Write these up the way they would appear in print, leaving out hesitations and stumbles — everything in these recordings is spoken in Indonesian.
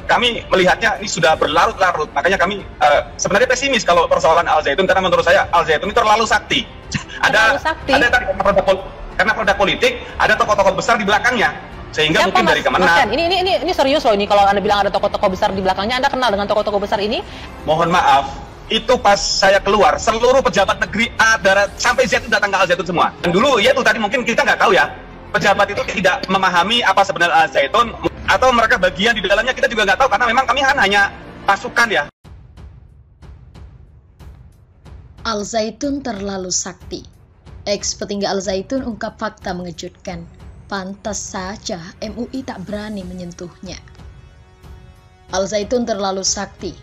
Kami melihatnya ini sudah berlarut-larut, makanya kami sebenarnya pesimis kalau persoalan Al Zaitun, karena menurut saya Al Zaitun ini terlalu sakti. Ada tadi karena produk politik, ada tokoh-tokoh besar di belakangnya, sehingga siapa, mungkin dari Kemenang. Ini serius loh ini, kalau Anda bilang ada tokoh-tokoh besar di belakangnya, Anda kenal dengan tokoh-tokoh besar ini? Mohon maaf, itu pas saya keluar, seluruh pejabat negeri A sampai Z itu datang ke Al Zaitun semua. Dan dulu ya itu tadi mungkin kita nggak tahu ya, pejabat itu tidak memahami apa sebenarnya Al Zaitun, atau mereka bagian di dalamnya, kita juga nggak tahu, karena memang kami kan hanya pasukan ya. Al Zaitun terlalu sakti. Ex petinggi Al Zaitun ungkap fakta mengejutkan. Pantas saja MUI tak berani menyentuhnya. Al Zaitun terlalu sakti,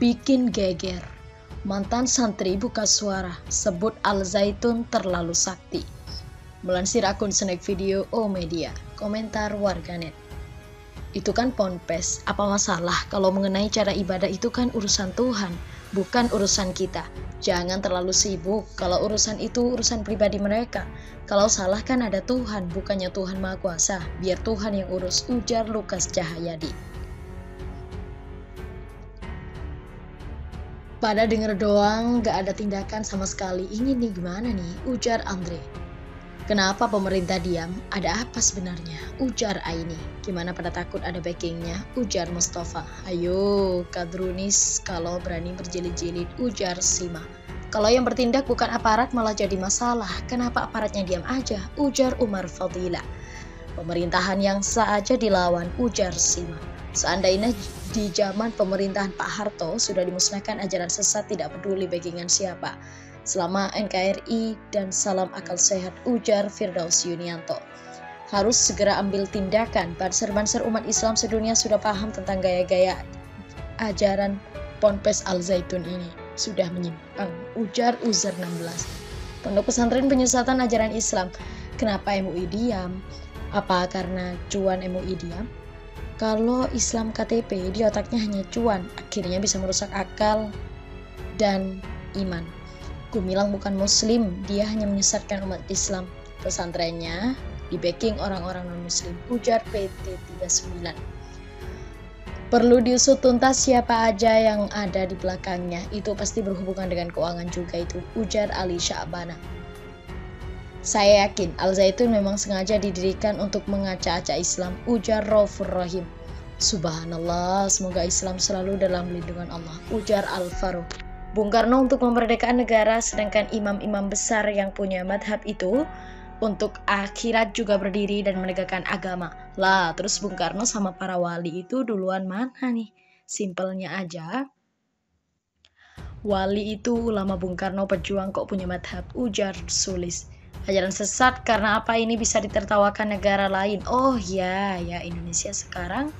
bikin geger. Mantan santri buka suara, sebut Al Zaitun terlalu sakti. Melansir akun snack video O Media, komentar warganet. Itu kan ponpes, apa masalah kalau mengenai cara ibadah itu kan urusan Tuhan, bukan urusan kita. Jangan terlalu sibuk, kalau urusan itu urusan pribadi mereka. Kalau salah kan ada Tuhan, bukannya Tuhan Maha Kuasa, biar Tuhan yang urus, ujar Lukas Cahyadi. Pada denger doang, gak ada tindakan sama sekali. Ini nih gimana nih, ujar Andre. Kenapa pemerintah diam? Ada apa sebenarnya? Ujar Aini. Gimana pada takut ada backingnya? Ujar Mustafa. Ayo, Kadrunis kalau berani berjilid-jilid, ujar Sima. Kalau yang bertindak bukan aparat malah jadi masalah. Kenapa aparatnya diam aja? Ujar Umar Fadila. Pemerintahan yang sah aja dilawan, ujar Sima. Seandainya di zaman pemerintahan Pak Harto sudah dimusnahkan ajaran sesat, tidak peduli backingan siapa. Selama NKRI dan salam akal sehat, ujar Firdaus Yunianto. Harus segera ambil tindakan. Banser-banser umat Islam sedunia sudah paham tentang gaya-gaya ajaran Ponpes Al Zaitun ini. Sudah menyimpang, ujar Uzer 16. Pondok pesantren penyesatan ajaran Islam. Kenapa MUI diam? Apa karena cuan MUI diam? Kalau Islam KTP di otaknya hanya cuan, akhirnya bisa merusak akal dan iman. Gumilang bukan muslim, dia hanya menyesatkan umat Islam. Pesantrennya di backing orang-orang non-muslim, ujar PT 39. Perlu diusut tuntas siapa aja yang ada di belakangnya, itu pasti berhubungan dengan keuangan juga itu, ujar Ali Sya'bana. Saya yakin Al Zaitun memang sengaja didirikan untuk mengacak-acak Islam, ujar Raufur Rahim. Subhanallah, semoga Islam selalu dalam lindungan Allah, ujar Al Faruq. Bung Karno untuk memerdekakan negara, sedangkan imam-imam besar yang punya madhab itu untuk akhirat juga berdiri dan menegakkan agama. Lah, terus Bung Karno sama para wali itu duluan mana nih? Simpelnya aja, wali itu ulama, Bung Karno pejuang kok punya madhab, ujar Sulis. Ajaran sesat karena apa ini bisa ditertawakan negara lain? Oh ya Indonesia sekarang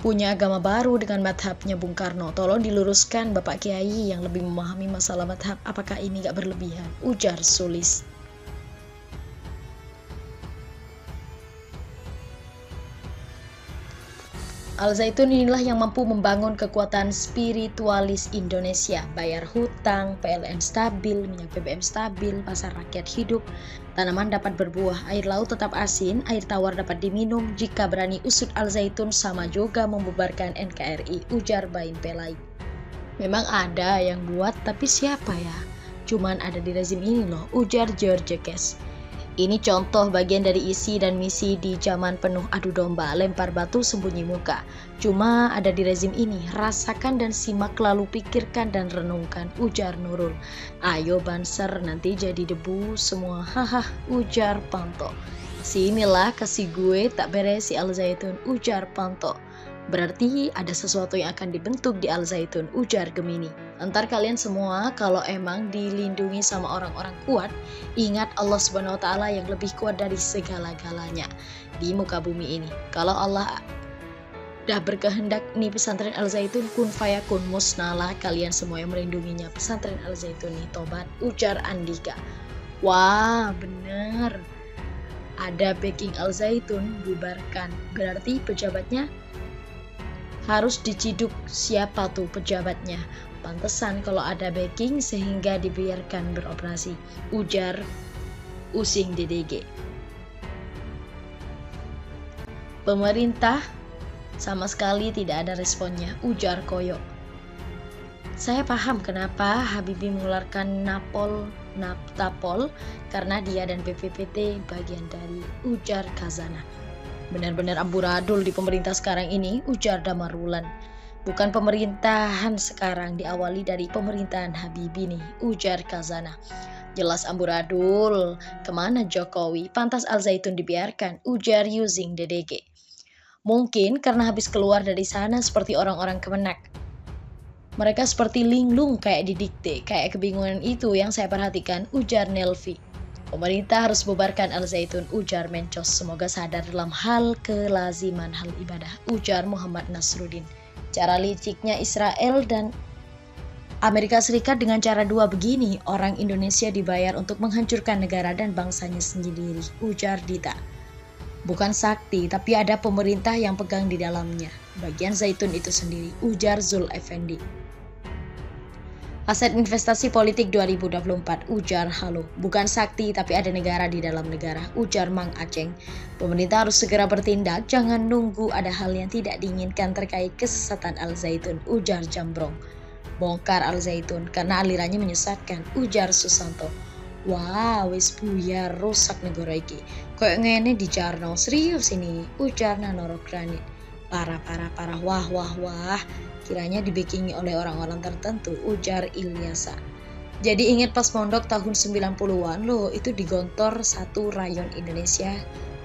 punya agama baru dengan madhabnya Bung Karno. Tolong diluruskan Bapak Kiai yang lebih memahami masalah madhab. Apakah ini gak berlebihan? Ujar Sulis. Al Zaitun inilah yang mampu membangun kekuatan spiritualis Indonesia. Bayar hutang, PLN stabil, minyak BBM stabil, pasar rakyat hidup, tanaman dapat berbuah, air laut tetap asin, air tawar dapat diminum. Jika berani usut Al Zaitun sama juga membubarkan NKRI, ujar Bain Pelai. Memang ada yang buat, tapi siapa ya? Cuman ada di rezim ini loh, ujar George Kes. Ini contoh bagian dari isi dan misi di zaman penuh adu domba, lempar batu sembunyi muka. Cuma ada di rezim ini, rasakan dan simak lalu pikirkan dan renungkan, ujar Nurul. Ayo Banser, nanti jadi debu semua, haha, ujar Panto. Sinilah kasih gue tak beres si Al Zaitun, ujar Panto. Berarti ada sesuatu yang akan dibentuk di Al Zaitun, ujar Gemini. Entar kalian semua kalau emang dilindungi sama orang-orang kuat, ingat Allah Subhanahu wa Ta'ala yang lebih kuat dari segala-galanya di muka bumi ini. Kalau Allah dah berkehendak nih pesantren Al Zaitun kun fayakun, musnahlah kalian semua yang melindunginya. Pesantren Al Zaitun nih tobat, ujar Andika. Wah bener, ada backing Al Zaitun, bubarkan. Berarti pejabatnya harus diciduk. Siapa tuh pejabatnya? Pantesan kalau ada backing sehingga dibiarkan beroperasi, ujar using DDG. Pemerintah sama sekali tidak ada responnya, ujar Koyo. Saya paham kenapa Habibie mengeluarkan Tapol karena dia dan BPPT bagian dari, ujar Khazanah. Benar-benar amburadul di pemerintah sekarang ini, ujar Damarwulan. Bukan pemerintahan sekarang diawali dari pemerintahan Habibie nih, ujar Khazanah. Jelas amburadul, kemana Jokowi? Pantas Al Zaitun dibiarkan, ujar using DDG. Mungkin karena habis keluar dari sana seperti orang-orang Kemenak. Mereka seperti linglung kayak didikte, kayak kebingungan itu yang saya perhatikan, ujar Nelvi. Pemerintah harus bubarkan Al Zaitun, ujar Mencos. Semoga sadar dalam hal kelaziman hal ibadah, ujar Muhammad Nasruddin. Cara liciknya Israel dan Amerika Serikat dengan cara dua begini, orang Indonesia dibayar untuk menghancurkan negara dan bangsanya sendiri, ujar Dita. Bukan sakti, tapi ada pemerintah yang pegang di dalamnya. Bagian Zaitun itu sendiri, ujar Zul Effendi. Aset investasi politik 2024, ujar Halo. Bukan sakti, tapi ada negara di dalam negara, ujar Mang Aceng. Pemerintah harus segera bertindak, jangan nunggu ada hal yang tidak diinginkan terkait kesesatan Al Zaitun, ujar Jambrong. Bongkar Al Zaitun karena alirannya menyesatkan, ujar Susanto. Wah, wis buyar rusak negara iki. Kayak ngene di Jarno, serius ini, ujar Nanoro Granit. Parah, wah. Kiranya dibikingi oleh orang-orang tertentu, ujar Ilyasa. Jadi ingat pas pondok tahun 90-an loh, itu digontor 1 rayon Indonesia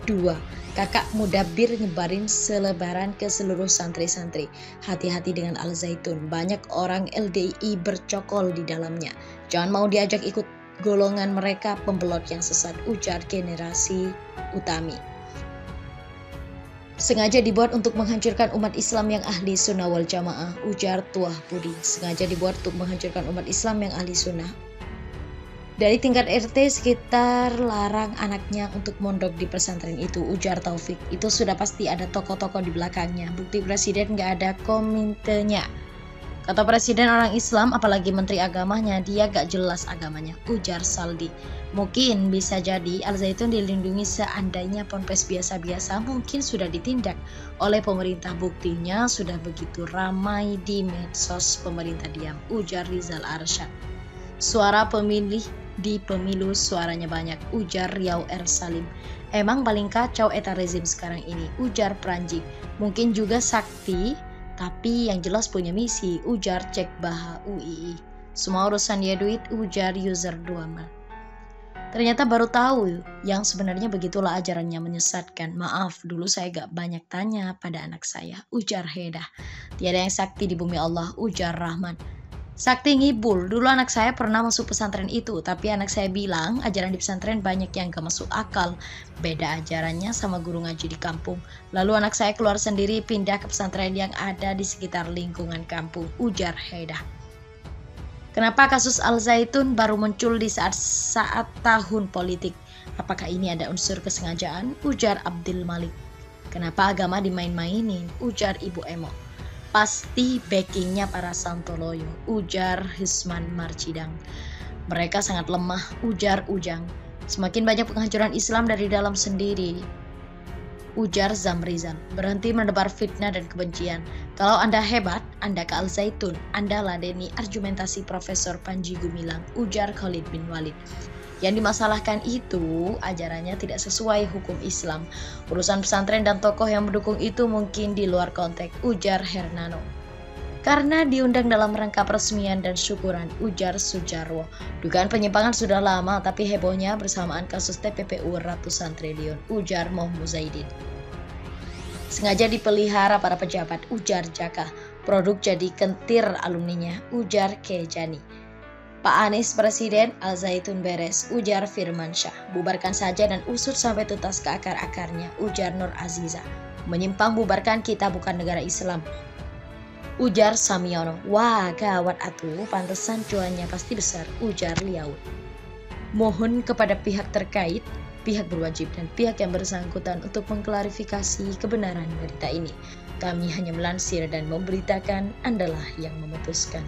2. Kakak Mudabir nyebarin selebaran ke seluruh santri-santri. Hati-hati dengan Al Zaitun, banyak orang LDI bercokol di dalamnya. Jangan mau diajak ikut golongan mereka pembelot yang sesat, ujar Generasi Utami. Sengaja dibuat untuk menghancurkan umat Islam yang ahli sunnah wal jamaah, ujar Tuah Budi. Sengaja dibuat untuk menghancurkan umat Islam yang ahli sunnah. Dari tingkat RT sekitar larang anaknya untuk mondok di pesantren itu, ujar Taufik. Itu sudah pasti ada tokoh-tokoh di belakangnya. Bukti presiden nggak ada komitenya. Kata presiden orang Islam, apalagi menteri agamanya, dia gak jelas agamanya, ujar Saldi. Mungkin bisa jadi Al Zaitun dilindungi seandainya ponpes biasa-biasa mungkin sudah ditindak oleh pemerintah. Buktinya sudah begitu ramai di medsos, pemerintah diam, ujar Rizal Arsyad. Suara pemilih di pemilu suaranya banyak, ujar Riau R. Salim. Emang paling kacau eta rezim sekarang ini, ujar Pranji. Mungkin juga sakti, tapi yang jelas punya misi, ujar Cek Baha UII. Semua urusan dia duit, ujar user 2mal. Ternyata baru tahu yang sebenarnya begitulah ajarannya, menyesatkan. Maaf, dulu saya gak banyak tanya pada anak saya, ujar Hedah. Tiada yang sakti di bumi Allah, ujar Rahman. Sakti ngibul, dulu anak saya pernah masuk pesantren itu, tapi anak saya bilang ajaran di pesantren banyak yang gak masuk akal. Beda ajarannya sama guru ngaji di kampung. Lalu anak saya keluar sendiri pindah ke pesantren yang ada di sekitar lingkungan kampung, ujar Hedah. Kenapa kasus Al Zaitun baru muncul di saat tahun politik? Apakah ini ada unsur kesengajaan? Ujar Abdul Malik. Kenapa agama dimain-mainin? Ujar Ibu Emo. Pasti backingnya para Santoloyo, ujar Hisman Marcidang. Mereka sangat lemah, ujar Ujang. Semakin banyak penghancuran Islam dari dalam sendiri, ujar Zamrizan. Berhenti menebar fitnah dan kebencian. Kalau Anda hebat, Anda ke Al Zaitun, Anda ladeni argumentasi Profesor Panji Gumilang, ujar Khalid bin Walid. Yang dimasalahkan itu ajarannya tidak sesuai hukum Islam. Urusan pesantren dan tokoh yang mendukung itu mungkin di luar konteks, ujar Hernano. Karena diundang dalam rangka peresmian dan syukuran, ujar Sujarwo. Dugaan penyimpangan sudah lama, tapi hebohnya bersamaan kasus TPPU ratusan triliun, ujar Mohd Zaidin. Sengaja dipelihara para pejabat, ujar Jaka. Produk jadi kentir alumninya, ujar Kejani. Pak Anies Presiden, Al Zaitun beres, ujar Firmansyah. Bubarkan saja dan usut sampai tuntas ke akar-akarnya, ujar Nur Aziza. Menyimpang bubarkan, kita bukan negara Islam, ujar Samiono. Wah, gawat atuh, pantesan cuannya pasti besar, ujar Liaut. Mohon kepada pihak terkait, pihak berwajib dan pihak yang bersangkutan untuk mengklarifikasi kebenaran berita ini. Kami hanya melansir dan memberitakan, Andalah yang memutuskan.